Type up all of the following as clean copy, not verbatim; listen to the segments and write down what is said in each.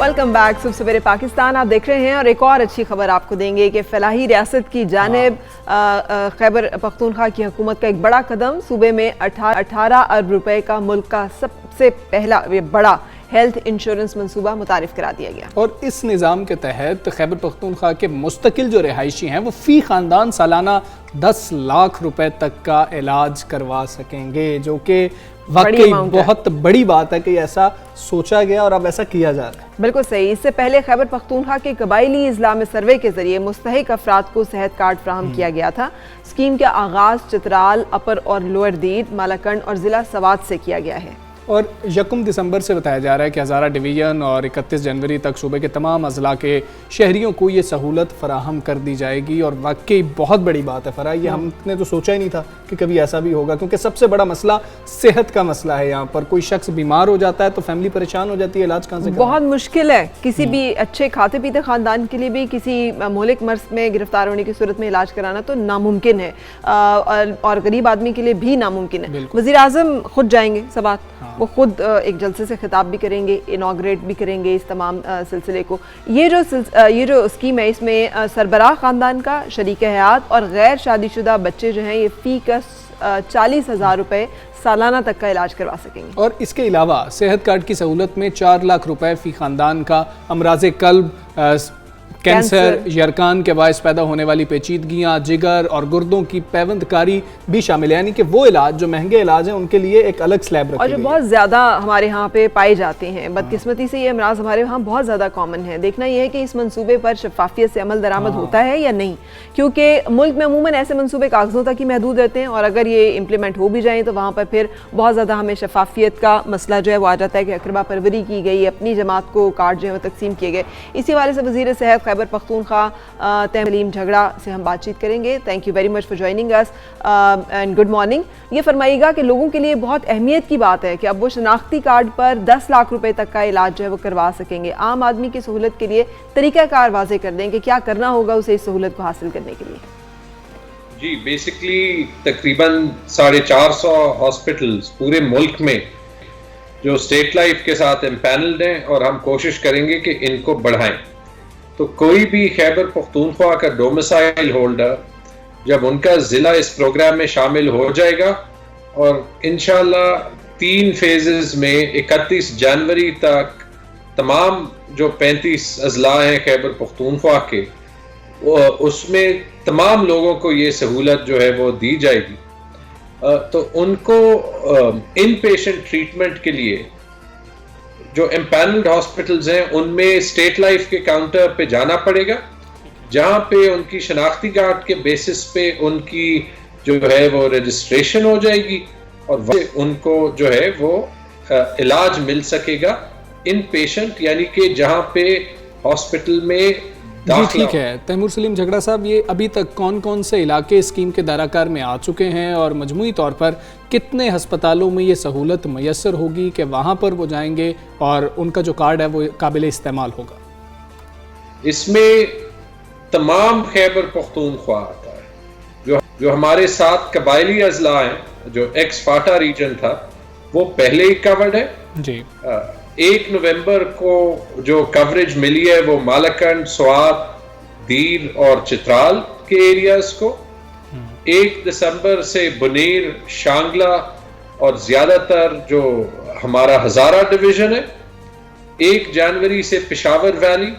Welcome back. सुबह सवेरे पाकिस्तान आप देख रहे हैं और एक और अच्छी खबर आपको देंगे कि फलाही रियासत की जानिब खैबर पख्तूनख्वा की हुकूमत का एक बड़ा कदम। सूबे में 18 अरब रुपए का मुल्क का सबसे पहला बड़ा हेल्थ इंश्योरेंस मंसूबा मुतारिफ करा दिया गया और इस निज़ाम के तहत खैबर पख्तूनख्वा के मुस्तकिल जो रिहायशी हैं वो फ़ी ख़ानदान सालाना 10 लाख रुपए तक का इलाज करवा सकेंगे, जो कि वाकई बहुत बड़ी बात है कि ऐसा सोचा गया और अब ऐसा किया जा रहा है। बिल्कुल सही। इससे पहले खैबर पख्तूनख्वा के कबायली इजला में सर्वे के जरिए मुस्तहिक अफराद को सेहत कार्ड फ्राहम किया गया था। स्कीम का आगाज़ चित्राल, अपर और लोअर दीद, मालाकंड और ज़िला सवात से किया गया है और 1 दिसंबर से बताया जा रहा है कि हज़ारा डिवीज़न और 31 जनवरी तक सूबे के तमाम अजला के शहरियों को ये सहूलत फराहम कर दी जाएगी। और वाकई बहुत बड़ी बात है फराह, ये हमने तो सोचा ही नहीं था कि कभी ऐसा भी होगा, क्योंकि सबसे बड़ा मसला सेहत का मसला है। यहाँ पर कोई शख्स बीमार हो जाता है तो फैमिली परेशान हो जाती है, इलाज कहाँ से करें? बहुत मुश्किल है किसी भी अच्छे खाते पीते ख़ानदान के लिए भी किसी मौलिक मर्ज में गिरफ्तार होने की सूरत में इलाज कराना तो नामुमकिन है और गरीब आदमी के लिए भी नामुमकिन है। वज़ीर आज़म खुद जाएंगे सवात, वो खुद एक जलसे से खिताब भी करेंगे, इनॉग्रेट भी करेंगे इस तमाम सिलसिले को। ये जो स्कीम है इसमें सरबराह ख़ानदान का, शरीक हयात और गैर शादीशुदा बच्चे जो हैं ये फ़ी का 40,000 रुपये सालाना तक का इलाज करवा सकेंगे। और इसके अलावा सेहत कार्ड की सहूलत में 4 लाख रुपए फ़ी ख़ानदान का अमराज़ कल्ब, कैंसर, यरकान के बायस पैदा होने वाली पेचीदगियाँ, जिगर और गुर्दों की पैवंदकारी भी शामिल है। यानी कि वो इलाज जो महंगे इलाज हैं उनके लिए एक अलग स्लैब रखी और जो बहुत ज़्यादा हमारे यहाँ पे पाए जाते हैं। बदकिस्मती से ये अमराज हमारे यहाँ बहुत ज़्यादा कॉमन है। देखना यह है कि इस मंसूबे पर शफाफियत से अमल दरामद होता है या नहीं, क्योंकि मुल्क में अमूमन ऐसे मंसूबे कागजों तक ही महदूद रहते हैं और अगर ये इम्प्लीमेंट हो भी जाएँ तो वहाँ पर फिर बहुत ज़्यादा हमें शफाफियत का मसला जो है वो आ जाता है कि अकरबा परवरी की गई, अपनी जमात को कार्ड जो है वो तकसीम किए गए। इसी वाले से वज़ीर सेहत खैबर पख्तूनख्वा तहलीम झगड़ा से हम बातचीत करेंगे। Thank you very much for joining us and good morning. ये फरमाइएगा कि लोगों के लिए बहुत अहमियत की बात है कि अब वो शनाख्ती कार्ड पर 10 लाख रुपए तक का इलाज जो है वो करवा सकेंगे। आम आदमी की सहूलत के लिए तरीक़ाकार वाज़े कर दें कि क्या करना होगा उसे इस सहूलत को हासिल करने के लिए। जी, बेसिकली तकरीबन 450 हॉस्पिटल्स पूरे मुल्क में जो स्टेट लाइफ के साथ एम्पैनल्ड हैं और हम कोशिश करेंगे कि इनको बढ़ाएं। तो कोई भी खैबर पख्तूनख्वा का डोमिसाइल होल्डर जब उनका ज़िला इस प्रोग्राम में शामिल हो जाएगा और इंशाल्लाह 3 फेजेस में 31 जनवरी तक तमाम जो 35 अजला हैं खैबर पख्तूनख्वा के, उसमें तमाम लोगों को ये सहूलत जो है वो दी जाएगी। तो उनको इन पेशेंट ट्रीटमेंट के लिए जो एम्पैनल्ड हॉस्पिटल्स हैं उनमें स्टेट लाइफ के काउंटर पे जाना पड़ेगा, जहां पे उनकी शनाख्ती कार्ड के बेसिस पे उनकी जो है वो रजिस्ट्रेशन हो जाएगी और उनको जो है वो इलाज मिल सकेगा इन पेशेंट, यानी कि जहां पे हॉस्पिटल में। जी ठीक है तैमूर सलीम झगड़ा साहब, ये अभी तक कौन कौन से इलाके स्कीम के दायराकार में आ चुके हैं और मजमूई तौर पर कितने हस्पतालों में ये सहूलत मैसर होगी कि वहाँ पर वो जाएंगे और उनका जो कार्ड है वो काबिल इस्तेमाल होगा? इसमें तमाम खैबर पख्तूनख्वा आता है। जो हमारे साथ कबायली अजला हैं, जो एक्स फाटा रीजन था, वो पहले ही कवर्ड है जी। 1 नवंबर को जो कवरेज मिली है वो मालाकंड, स्वात, दीर और चित्राल के एरियाज को। 1 दिसंबर से बुनीर, शांगला और ज्यादातर जो हमारा हजारा डिवीजन है। 1 जनवरी से पेशावर वैली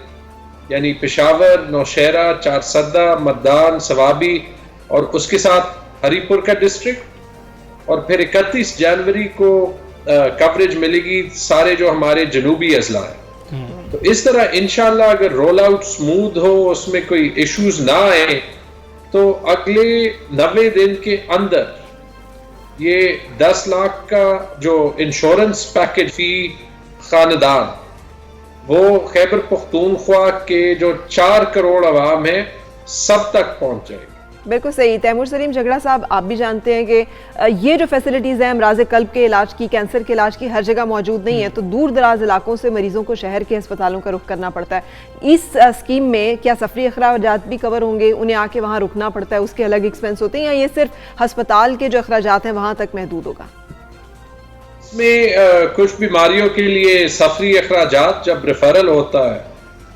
यानी पेशावर, नौशहरा, चारसद्दा, मद्दान, सवाबी और उसके साथ हरीपुर का डिस्ट्रिक्ट। और फिर 31 जनवरी को कवरेज मिलेगी सारे जो हमारे जनूबी अजला है। तो इस तरह इंशाल्लाह अगर रोल आउट स्मूथ हो, उसमें कोई इश्यूज ना आए, तो अगले 90 दिन के अंदर ये 10 लाख का जो इंश्योरेंस पैकेज फी खानदान वो खैबर पख्तूनख्वा के जो 4 करोड़ अवाम है सब तक पहुंच जाएगी। बिल्कुल सही। तैमूर सलीम झगड़ा साहब, आप भी जानते हैं कि ये जो फैसिलिटीज़ हैं अमराज़ कल्ब के इलाज की, कैंसर के इलाज की, हर जगह मौजूद नहीं है, तो दूर दराज इलाकों से मरीज़ों को शहर के अस्पतालों का रुख करना पड़ता है। इस स्कीम में क्या सफरी अखराजात भी कवर होंगे? उन्हें आके वहाँ रुकना पड़ता है, उसके अलग एक्सपेंस होते हैं, या ये सिर्फ अस्पताल के जो अखराजात हैं वहाँ तक महदूद होगा? में कुछ बीमारियों के लिए सफरी अखराजात जब रेफरल होता है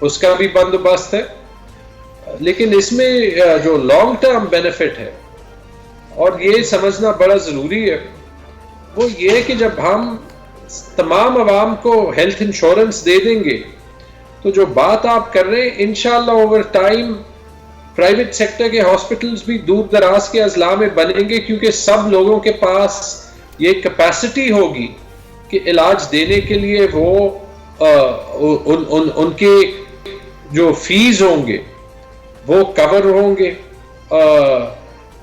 उसका भी बंदोबस्त है, लेकिन इसमें जो लॉन्ग टर्म बेनिफिट है और ये समझना बड़ा ज़रूरी है वो ये है कि जब हम तमाम आवाम को हेल्थ इंश्योरेंस दे देंगे तो जो बात आप कर रहे हैं इंशाल्लाह ओवर टाइम प्राइवेट सेक्टर के हॉस्पिटल्स भी दूर दराज के अजला में बनेंगे, क्योंकि सब लोगों के पास ये कैपेसिटी होगी कि इलाज देने के लिए वो उनके जो फीस होंगे वो कवर होंगे।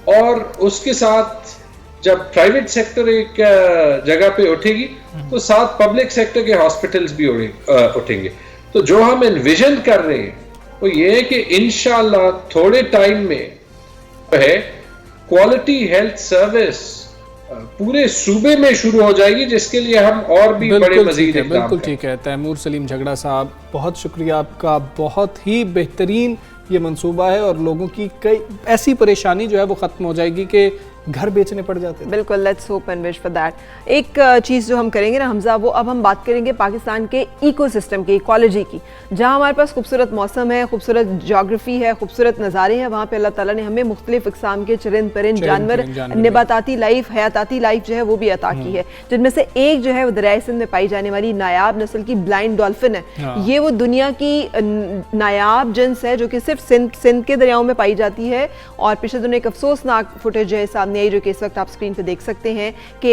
और उसके साथ जब प्राइवेट सेक्टर एक जगह पे उठेगी तो साथ पब्लिक सेक्टर के हॉस्पिटल्स भी उठेंगे। तो जो हम एनविजन कर रहे हैं वो ये है कि इंशाल्लाह थोड़े टाइम में है क्वालिटी हेल्थ सर्विस पूरे सूबे में शुरू हो जाएगी, जिसके लिए हम और भी बड़े मजीद इक़दाम बिल्कुल ठीक है। तैमूर सलीम झगड़ा साहब, बहुत शुक्रिया आपका। बहुत ही बेहतरीन ये मंसूबा है और लोगों की कई ऐसी परेशानी जो है वो ख़त्म हो जाएगी कि घर बेचने पड़ जाते हैं। बिल्कुल, let's hope and wish for that. एक चीज़ जो हम करेंगे ना हमजा, वो अब हम बात करेंगे पाकिस्तान के इकोसिस्टम की, इकोलॉजी की, जहाँ हमारे पास खूबसूरत मौसम है, खूबसूरत जोग्राफी है, खूबसूरत नज़ारे हैं। वहाँ पे अल्लाह ताला ने हमें मुख्तलिफ इक़साम के चरिंद परिंद जानवर, नबाताती लाइफ, हयाताती लाइफ जो है वो भी अता की है, जिनमें से एक जो है वो दरियाए सिंध में पाई जाने वाली नायाब नस्ल की ब्लाइंड डॉल्फिन है। ये वो दुनिया की नायाब जिन्स है जो कि सिर्फ सिंध के दरियाओं में पाई जाती है। और पिछले दिनों एक अफसोसनाक फुटेज जो है सामने आई, जो कि इस वक्त आप स्क्रीन पे देख सकते हैं कि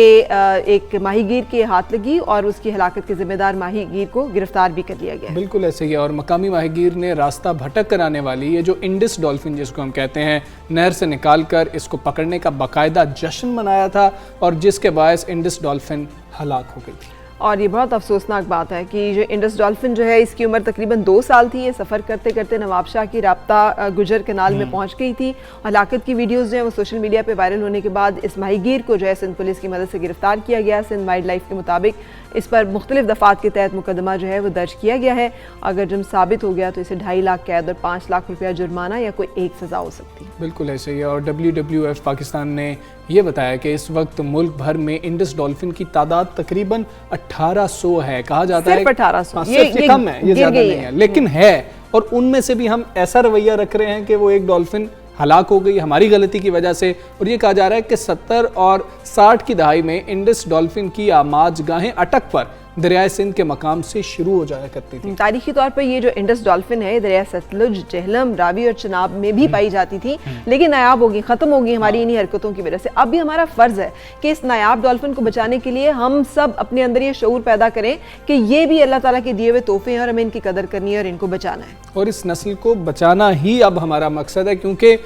एक माहीगीर के हाथ लगी और उसकी हलाकत के जिम्मेदार माहीगीर को गिरफ्तार भी कर लिया गया। बिल्कुल ऐसे ही है। और मकामी माहीगीर ने रास्ता भटक कर आने वाली ये जो इंडिस डॉल्फिन जिसको हम कहते हैं, नहर से निकाल कर इसको पकड़ने का बाकायदा जश्न मनाया था और जिसके बायस इंडिस डॉल्फिन हलाक हो गई थी। और ये बहुत अफसोसनाक बात है कि जो इंडस डॉल्फिन जो है इसकी उम्र तकरीबन 2 साल थी। ये सफ़र करते करते नवाबशाह की राब्ता गुजर कनाल में पहुंच गई थी। हलाकत की वीडियोस जो है वो सोशल मीडिया पे वायरल होने के बाद इस माहीगीर को जो है सिंध पुलिस की मदद से गिरफ्तार किया गया। सिंध वाइल्ड लाइफ के मुताबिक इस पर मुख्तलिफ दफ़ात के तहत मुकदमा जो है वो दर्ज किया गया है। अगर जुर्म साबित हो गया तो इसे 2.5 लाख कैद और 5 लाख रुपया जुर्माना या कोई एक सज़ा हो सकती है। बिल्कुल ऐसे ही है। और WWF पाकिस्तान ने ये बताया कि इस वक्त मुल्क भर में इंडस डॉल्फिन की तादाद तकरीबन 1800 है। कहा जाता है 1800, ये कम है, ये ज़्यादा नहीं है, लेकिन है। और उनमें से भी हम ऐसा रवैया रख रहे हैं कि वो एक डॉल्फिन हलाक हो गई हमारी गलती की वजह से। और ये कहा जा रहा है कि 70 और 60 की दहाई में इंडस डॉल्फिन की आमाजगाहें अटक पर दरियाए सिंध के मकाम से शुरू हो जाया करती थी। तारीखी तौर पर ये जो इंडस डॉल्फिन है दरिया सतलुज, जेहलम, रावी और चनाब में भी पाई जाती थी, लेकिन नायाब होगी, ख़त्म होगी हमारी इन्हीं हरकतों की वजह से। अब भी हमारा फ़र्ज़ है कि इस नायाब डॉल्फिन को बचाने के लिए हम सब अपने अंदर ये शऊर पैदा करें कि ये भी अल्लाह ताला के दिए हुए तोहफे हैं और हमें इनकी कदर करनी है और इनको बचाना है। और इस नस्ल को बचाना ही अब हमारा मकसद है, क्योंकि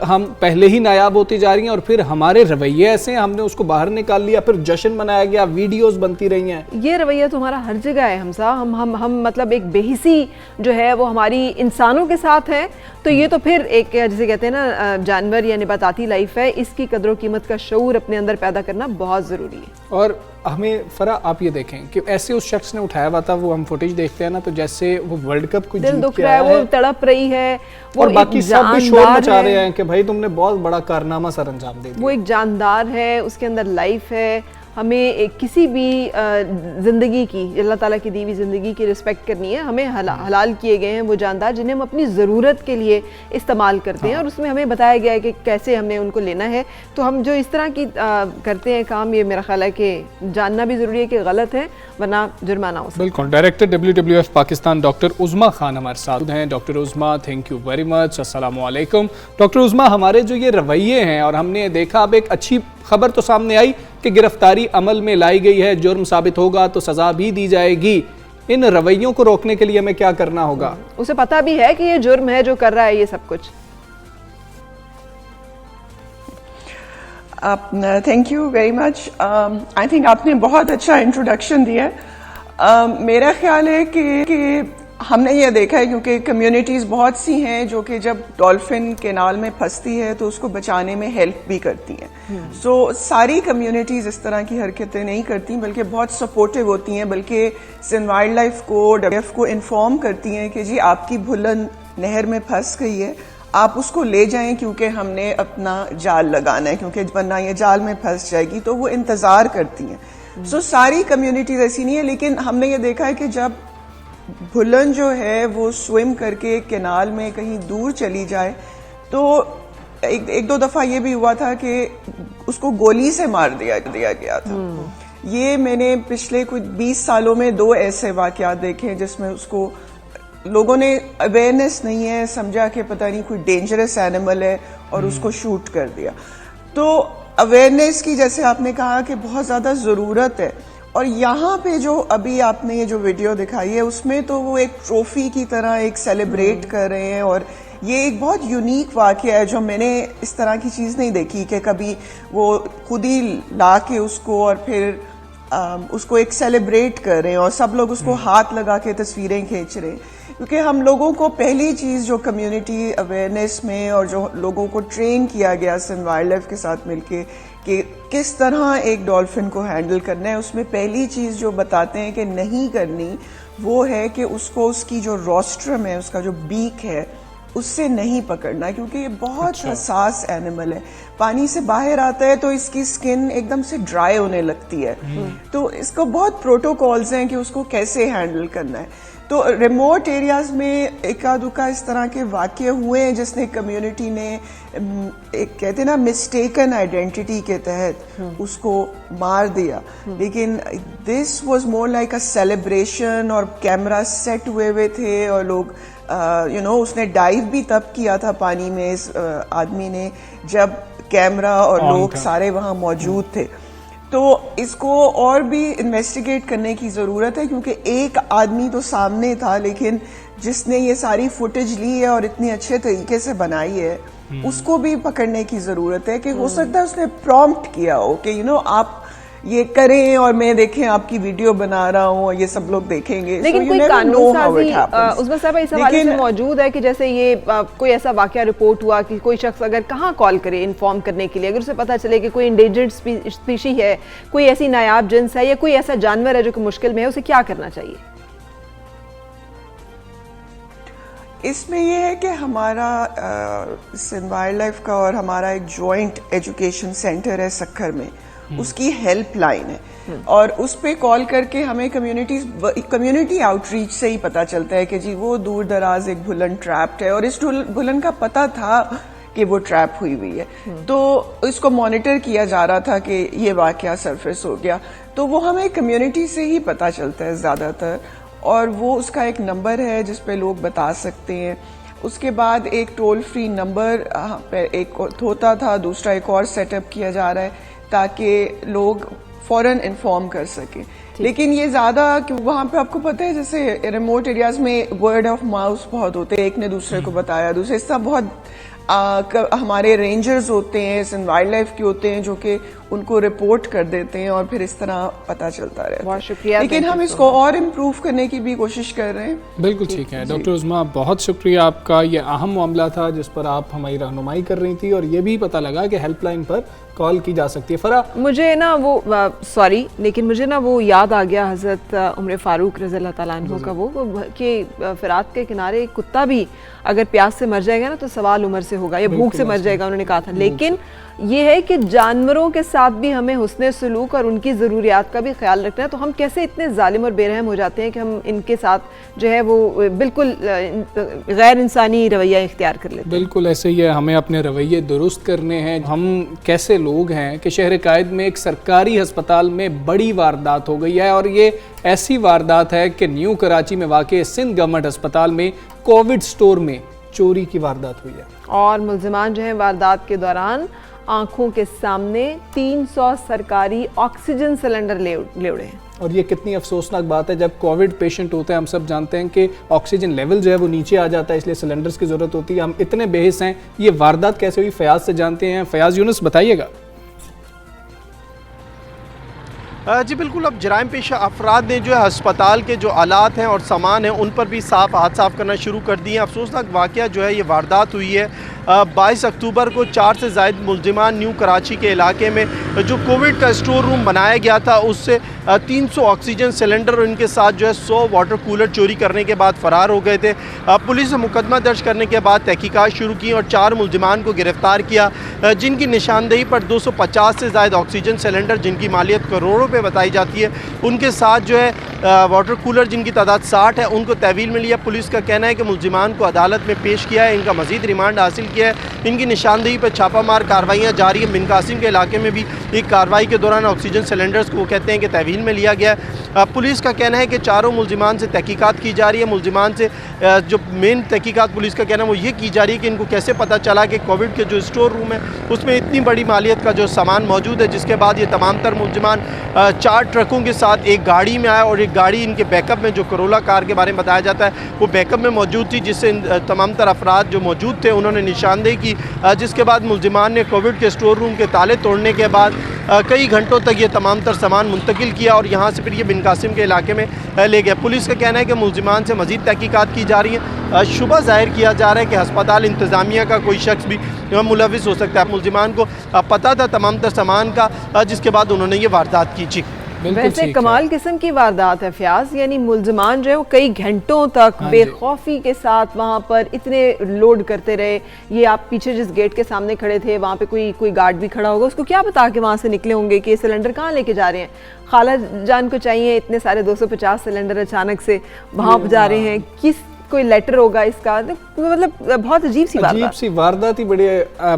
हम पहले ही नायाब होती जा रही हैं और फिर हमारे रवैये ऐसे हैं, हमने उसको बाहर निकाल लिया, फिर जश्न मनाया गया, वीडियोस बनती रही हैं। ये रवैया तो हमारा हर जगह है हमसा। हम मतलब एक बेहिसी जो है वो हमारी इंसानों के साथ है, तो ये तो फिर एक जिसे कहते हैं ना जानवर या नबाताती लाइफ है, इसकी कदर कीमत का शऊर अपने अंदर पैदा करना बहुत ज़रूरी है। और हमें फरा आप ये देखें कि ऐसे उस शख्स ने उठाया हुआ था, वो हम फुटेज देखते हैं ना, तो जैसे वो वर्ल्ड कप को दिल दुख रहा है, वो तड़प रही है, वो और बाकी सब भी शोर मचा रहे हैं कि भाई तुमने बहुत बड़ा कारनामा सर अंजाम दे दिया। वो एक जानदार है, उसके अंदर लाइफ है। हमें किसी भी ज़िंदगी की, अल्लाह ताला की दी हुई ज़िंदगी की रिस्पेक्ट करनी है। हमें हलाल किए गए हैं वो जानदार जिन्हें हम अपनी ज़रूरत के लिए इस्तेमाल करते हैं, और उसमें हमें बताया गया है कि कैसे हमने उनको लेना है। तो हम जो इस तरह की करते हैं काम, ये मेरा ख्याल है कि जानना भी ज़रूरी है कि गलत है, वरना जुर्माना हो सकता है। बिल्कुल। Director WWF Pakistan doctor उज़मा Khan हमारे साथ हैं। Doctor उज़मा, thank you very much. अस्सलामु अलैकुम। डॉक्टर उज़मा, हमारे जो ये रवैये हैं, और हमने देखा अब एक अच्छी खबर तो सामने आई कि गिरफ्तारी अमल में लाई गई है, जुर्म साबित होगा तो सज़ा भी दी जाएगी। इन रवैयों को रोकने के लिए हमें क्या करना होगा? उसे पता भी है कि ये जुर्म है जो कर रहा है ये सब कुछ। Thank you very much. I think आपने बहुत अच्छा इंट्रोडक्शन दिया है। मेरा ख्याल है कि हमने ये देखा है, क्योंकि कम्युनिटीज़ बहुत सी हैं जो कि जब डॉल्फिन केनाल में फंसती है तो उसको बचाने में हेल्प भी करती हैं। सो सारी कम्युनिटीज़ इस तरह की हरकतें नहीं करती, बल्कि बहुत सपोर्टिव होती हैं, बल्कि सिंध वाइल्ड लाइफ को, WWF को इन्फॉर्म करती हैं कि जी आपकी भुलन नहर में फंस गई है, आप उसको ले जाएं क्योंकि हमने अपना जाल लगाना है, क्योंकि वरना ये जाल में फंस जाएगी। तो वो इंतज़ार करती हैं। सो सारी कम्युनिटीज ऐसी नहीं है, लेकिन हमने ये देखा है कि जब भुलन जो है वो स्विम करके कैनाल में कहीं दूर चली जाए तो एक दो दफा ये भी हुआ था कि उसको गोली से मार दिया गया था। ये मैंने पिछले कुछ 20 सालों में 2 ऐसे वाकयात देखे हैं जिसमें उसको लोगों ने अवेयरनेस नहीं है, समझा कि पता नहीं कोई डेंजरस एनिमल है और उसको शूट कर दिया। तो अवेयरनेस की, जैसे आपने कहा, कि बहुत ज़्यादा ज़रूरत है। और यहाँ पे जो अभी आपने ये जो वीडियो दिखाई है उसमें तो वो एक ट्रॉफी की तरह एक सेलिब्रेट कर रहे हैं, और ये एक बहुत यूनिक वाकया है जो मैंने इस तरह की चीज़ नहीं देखी कि कभी वो खुद ही ला के उसको और फिर उसको एक सेलिब्रेट कर रहे हैं और सब लोग उसको हाथ लगा के तस्वीरें खींच रहे हैं। क्योंकि हम लोगों को पहली चीज़ जो कम्युनिटी अवेयरनेस में और जो लोगों को ट्रेन किया गया सिंध वाइल्ड लाइफ के साथ मिलके कि किस तरह एक डॉल्फिन को हैंडल करना है, उसमें पहली चीज़ जो बताते हैं कि नहीं करनी वो है कि उसको उसकी जो रोस्ट्रम है, उसका जो बीक है, उससे नहीं पकड़ना, क्योंकि ये बहुत हसास एनिमल है। पानी से बाहर आता है तो इसकी स्किन एकदम से ड्राई होने लगती है। तो इसको बहुत प्रोटोकॉल्स हैं कि उसको कैसे हैंडल करना है। तो रिमोट एरियाज में एका दुका इस तरह के वाक़ये हुए हैं जिसने कम्युनिटी ने एक कहते ना मिस्टेकन आइडेंटिटी के तहत उसको मार दिया, लेकिन this was more like a celebration और कैमरा सेट हुए थे और लोग उसने डाइव भी तब किया था पानी में इस आदमी ने जब कैमरा और लोग सारे वहाँ मौजूद थे। तो इसको और भी इन्वेस्टिगेट करने की ज़रूरत है, क्योंकि एक आदमी तो सामने था, लेकिन जिसने ये सारी फुटेज ली है और इतनी अच्छे तरीके से बनाई है उसको भी पकड़ने की ज़रूरत है। कि हो सकता है उसने प्रॉम्प्ट किया हो कि आप ये करें और मैं देखें आपकी वीडियो बना रहा हूँ और ये सब लोग देखेंगे। लेकिन कोई कानून साजी उसमें सब इस हवाले से मौजूद है कि जैसे ये कोई ऐसा वाकया रिपोर्ट हुआ कि कोई शख्स अगर कहाँ कॉल करे इन्फॉर्म करने के लिए, अगर उसे पता चले कि कोई इंडेंजर्ड स्पीशी है, कोई ऐसी नायाब जिन्स है या कोई ऐसा जानवर है जो कि मुश्किल में है, उसे क्या करना चाहिए? इसमें यह है कि हमारा सिंध वाइल्ड लाइफ का और हमारा एक जॉइंट एजुकेशन सेंटर है सक्खर में, उसकी हेल्पलाइन है और उस पे कॉल करके हमें कम्युनिटी आउटरीच से ही पता चलता है कि जी वो दूर दराज एक भुलन ट्रैप्ड है और इस भुलन का पता था कि वो ट्रैप हुई है। तो इसको मॉनिटर किया जा रहा था कि ये वाकया सरफेस हो गया, तो वो हमें कम्युनिटी से ही पता चलता है ज़्यादातर, और वो उसका एक नंबर है जिस पे लोग बता सकते हैं। उसके बाद एक टोल फ्री नंबर एक होता था, दूसरा एक और सेटअप किया जा रहा है ताकि लोग फौरन इन्फॉर्म कर सकें। लेकिन ये ज़्यादा कि वहाँ पे आपको पता है जैसे रिमोट एरियाज में वर्ड ऑफ माउथ बहुत होते हैं, एक ने दूसरे को बताया, दूसरे इस तरह बहुत हमारे रेंजर्स होते हैं, सिंध वाइल्ड लाइफ के होते हैं जो कि उनको रिपोर्ट कर देते हैं और फिर इस तरह पता चलता रहता है। बहुत शुक्रिया। लेकिन हम इसको और इम्प्रूव करने की भी कोशिश कर रहे हैं। बिल्कुल ठीक है डॉक्टर उज़्मा, बहुत शुक्रिया आपका। ये अहम मामला था जिस पर आप हमारी रहनुमाई कर रही थी और ये भी पता लगा कि हेल्पलाइन पर कॉल की जा सकती है। फरा, मुझे ना वो सॉरी लेकिन मुझे ना वो याद आ गया हज़रत उमर फ़ारूक रज़ी अल्लाह तआला अन्हु का वो कि फ़िरात के किनारे एक कुत्ता भी अगर प्यास से मर जाएगा ना तो सवाल उम्र से होगा या भूख से मर जाएगा, उन्होंने कहा था। लेकिन ये है कि जानवरों के साथ भी हमें हुस्ने सलूक और उनकी ज़रूरियात का भी ख्याल रखना है। तो हम कैसे इतने जालिम और बेरहम हो जाते हैं कि हम इनके साथ जो है वो बिल्कुल गैर इंसानी रवैया इख्तियार कर लेते हैं। बिल्कुल ऐसे ही है, हमें अपने रवैये दुरुस्त करने हैं। हम कैसे लोग हैं कि शहर कायद में एक सरकारी अस्पताल में बड़ी वारदात हो गई है और ये ऐसी वारदात है कि न्यू कराची में वाक़ सिंध गवर्नमेंट अस्पताल में कोविड स्टोर में चोरी की वारदात हुई है और मुल्ज़िमान जो है वारदात के दौरान आंखों के सामने 300 सरकारी ऑक्सीजन सिलेंडर ले उड़े हैं। और ये कितनी अफसोसनाक बात है, जब कोविड पेशेंट होते हैं हम सब जानते हैं कि ऑक्सीजन लेवल जो है वो नीचे आ जाता है, इसलिए सिलेंडर्स की ज़रूरत होती है। हम इतने बेहिस हैं, ये वारदात कैसे हुई फयाज से जानते हैं। फयाज यूनुस बताइएगा। जी बिल्कुल, अब जराइम पेशा अफराद ने जो है अस्पताल के जो आलात हैं और सामान हैं उन पर भी हाथ साफ़ करना शुरू कर दिए हैं। अफसोसनाक वाक़या जो है ये वारदात हुई है 22 अक्टूबर को 4 से ज़ायद मुल्ज़िमान न्यू कराची के इलाके में जो कोविड का स्टोर रूम बनाया गया था उससे 300 ऑक्सीजन सिलेंडर और इनके साथ जो है 100 वाटर कूलर चोरी करने के बाद फ़रार हो गए थे। पुलिस ने मुकदमा दर्ज करने के बाद तहकीकात शुरू की और 4 मुलजिमान को गिरफ्तार किया, जिनकी निशानदेही पर 250 से ज़ायद ऑक्सीजन सिलेंडर जिनकी मालियत करोड़ों रुपये बताई जाती है, उनके साथ जो है वाटर कूलर जिनकी तादाद 60 है, उनको तहवील में लिया। पुलिस का कहना है कि मुलजिमान को अदालत में पेश किया है, इनका मजीद रिमांड हासिल किया है। इनकी निशानदेही पर छापामार कार्रवाइयाँ जारी है। बिन कासिम के इलाके में भी एक कार्रवाई के दौरान ऑक्सीजन सिलेंडर्स को वो कहते हैं कि तहवील में लिया गया है। पुलिस का कहना है कि चारों मुलजिमान से तहकीकात की जा रही है। मुलजिमान से जो मेन तहकीकात पुलिस का कहना है वो ये की जा रही है कि इनको कैसे पता चला कि कोविड के जो स्टोर रूम है उसमें इतनी बड़ी मालियत का जो सामान मौजूद है, जिसके बाद ये तमाम तर मुलजिमान 4 ट्रकों के साथ एक गाड़ी में आए और एक गाड़ी इनके बैकअप में, जो करोला कार के बारे में बताया जाता है, वो बैकअप में मौजूद थी, जिससे तमाम तर अफराद जो मौजूद थे उन्होंने निशानदेही की, जिसके बाद मुलजिमान ने कोविड के स्टोर रूम के ताले तोड़ने के बाद कई घंटों तक ये तमाम तर सामान मुंतकिल किया और यहाँ से फिर ये बिन कासिम के इलाके में ले गया। पुलिस का कहना है कि मुलजिमान से मज़ीद तहकीकात की जा रही है। शुबा ज़ाहिर किया जा रहा है कि अस्पताल इंतज़ामिया का कोई शख्स भी मुलविस हो सकता है। मुलजिमान को पता था तमाम तर सामान का, जिसके बाद उन्होंने ये वारदात की। जी वैसे कमाल किस्म की वारदात है फयाज, यानी मुलजमान जो है वो कई घंटों तक बेखौफी के साथ वहाँ पर इतने लोड करते रहे। ये आप पीछे जिस गेट के सामने खड़े थे वहाँ पे कोई गार्ड भी खड़ा होगा, उसको क्या पता कि वहाँ से निकले होंगे कि ये सिलेंडर कहाँ लेके जा रहे हैं। खाला जान को चाहिए इतने सारे 250 सिलेंडर अचानक से वहाँ जा रहे हैं, किस कोई लेटर होगा इसका, मतलब बहुत अजीब सी वारदात ही बड़ी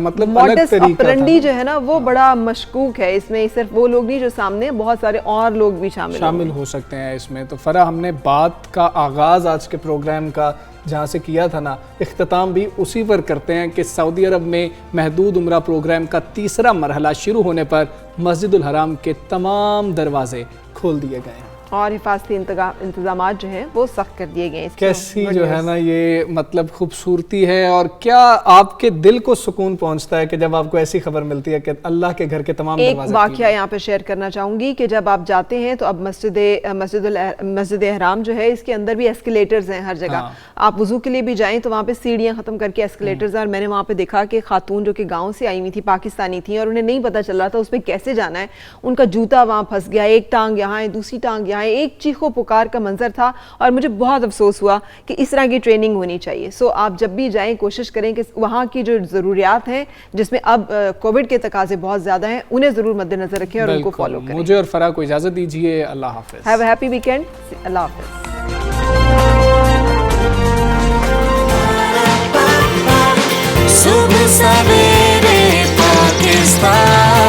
मतलब मॉडस ऑपरेंडी जो है ना वो बड़ा मशकूक है। इसमें सिर्फ वो लोग नहीं जो सामने, बहुत सारे और लोग भी शामिल हो सकते हैं इसमें। तो फरा, हमने बात का आगाज़ आज के प्रोग्राम का जहाँ से किया था ना, इख्तिताम भी उसी पर करते हैं कि सऊदी अरब में महदूद उम्रा प्रोग्राम का तीसरा मरहला शुरू होने पर मस्जिदुल हराम के तमाम दरवाजे खोल दिए गए और हिफाजती इंतजाम जो हैं वो सख्त कर दिए गए। कैसी जो है ना ये मतलब खूबसूरती है, और क्या आपके दिल को सुकून पहुंचता है कि जब आपको ऐसी खबर मिलती है कि अल्लाह के घर के तमाम एक वाकया यहाँ पे शेयर करना चाहूँगी कि जब आप जाते हैं तो अब मस्जिद हराम जो है इसके अंदर भी एस्केलेटर्स हैं हर जगह। आप वुजू के लिए भी जाएँ तो वहाँ पे सीढ़ियाँ ख़त्म करके एस्केलेटर्स हैं। और मैंने वहाँ पे देखा कि खातून जो कि गाँव से आई हुई थी, पाकिस्तानी थी, और उन्हें नहीं पता चल रहा था उस पर कैसे जाना है। उनका जूता वहाँ फंस गया, एक टांग यहाँ है, दूसरी टांग यहाँ, एक चीखो पुकार का मंजर था। और मुझे बहुत अफसोस हुआ कि इस तरह की ट्रेनिंग होनी चाहिए। सो आप जब भी जाएं कोशिश करें कि वहाँ की जो ज़रूरियात हैं जिसमें अब कोविड के तकाजे बहुत ज़्यादा हैं उन्हें ज़रूर मद्देनजर रखें और उनको फॉलो करें। मुझे और फरा को इजाज़त दीजिए। अल्लाह हाफ़िज़। Have a happy weekend. अल्लाह हाफ़िज़। सुबह सवेरे पाकिस्तान।